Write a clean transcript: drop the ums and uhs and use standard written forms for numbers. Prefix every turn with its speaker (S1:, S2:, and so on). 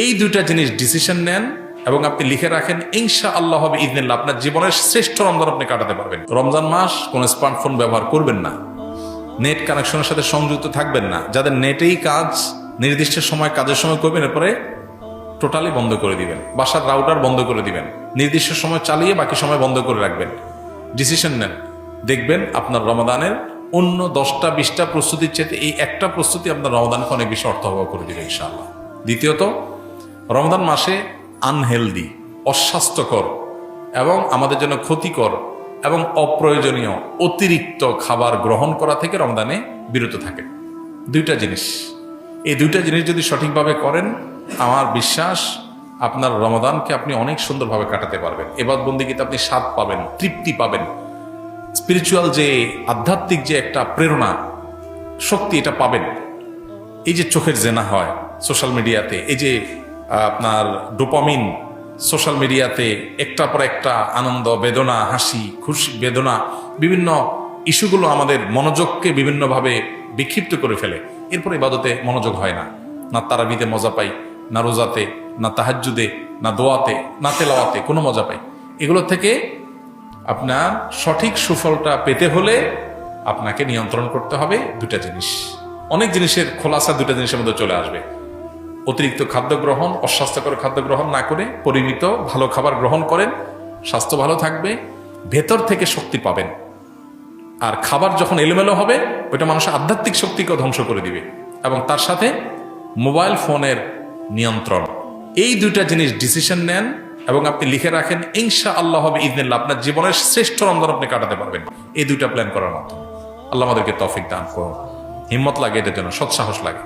S1: এই দুইটা জিনিস ডিসিশন নেন এবং আপনি লিখে রাখেন, ইনশাআল্লাহ হবে ইদনিল্লাহ আপনার জীবনের শ্রেষ্ঠ রমজান আপনি কাটাতে পারবেন। রমজান মাস কোন স্মার্টফোন ব্যবহার করবেন না, নেট কানেকশনের সাথে সংযুক্ত থাকবেন না। যাদের নেটেই কাজ, নির্দিষ্ট সময় কাজের সময় করবেন, এরপরে টোটালি বন্ধ করে দিবেন। বাসার রাউটার বন্ধ করে দিবেন, নির্দিষ্ট সময় চালিয়ে বাকি সময় বন্ধ করে রাখবেন। ডিসিশন নেন, দেখবেন আপনার রমাদানের অন্য 10টা 20টা প্রস্তুতির চাইতে এই একটা প্রস্তুতি আপনার রমাদানকে অনেক বেশি অর্থবহ করে দিবে ইনশাআল্লাহ। দ্বিতীয়ত, রমজান মাসে আনহেলদি, অস্বাস্থ্যকর এবং আমাদের জন্য ক্ষতিকর এবং অপ্রয়োজনীয় অতিরিক্ত খাবার গ্রহণ করা থেকে রমজানে বিরত থাকে। দুইটা জিনিস, এই দুইটা জিনিস যদি সঠিকভাবে করেন, আমার বিশ্বাস আপনার রমাদানকে আপনি অনেক সুন্দরভাবে কাটাতে পারবেন। এবাদত বন্দেগীতে আপনি স্বাদ পাবেন, তৃপ্তি পাবেন, স্পিরিচুয়াল যে আধ্যাত্মিক যে একটা প্রেরণা শক্তি, এটা পাবেন। এই যে চোখের জেনা হয় সোশ্যাল মিডিয়াতে, এই যে আপনার ডোপামিন সোশ্যাল মিডিয়াতে একটার পর একটা আনন্দ, বেদনা, হাসি, খুশি, বেদনা, বিভিন্ন ইস্যুগুলো আমাদের মনোযোগকে বিভিন্নভাবে বিক্ষিপ্ত করে ফেলে। এরপর ইবাদতে মনোযোগ হয় না, না তারাবিতে মজা পাই, না রোজাতে, না তাহাজ্জুদে, না দোয়াতে, না তেলাওয়াতে কোনো মজা পাই। এগুলো থেকে আপনার সঠিক সুফলটা পেতে হলে আপনাকে নিয়ন্ত্রণ করতে হবে দুটা জিনিস। অনেক জিনিসের খোলাসা দুটা জিনিসের মধ্যে চলে আসবে। অতিরিক্ত খাদ্য গ্রহণ, অস্বাস্থ্যকর খাদ্য গ্রহণ না করে পরিমিত ভালো খাবার গ্রহণ করেন, স্বাস্থ্য ভালো থাকবে, ভেতর থেকে শক্তি পাবেন। আর খাবার যখন এলোমেলো হবে, ওইটা মানুষের আধ্যাত্মিক শক্তিকেও ধ্বংস করে দিবে। এবং তার সাথে মোবাইল ফোনের নিয়ন্ত্রণ, এই দুইটা জিনিস ডিসিশন নেন এবং আপনি লিখে রাখেন, ইনশাআল্লাহ হবে ইদনিল্লাহ আপনার জীবনের শ্রেষ্ঠ রমজান আপনি কাটাতে পারবেন এই দুইটা প্ল্যান করার মাধ্যমে। আল্লাহ আমাদেরকে তৌফিক দান করুন, হিম্মত লাগে এটার জন্য, সৎসাহস লাগে।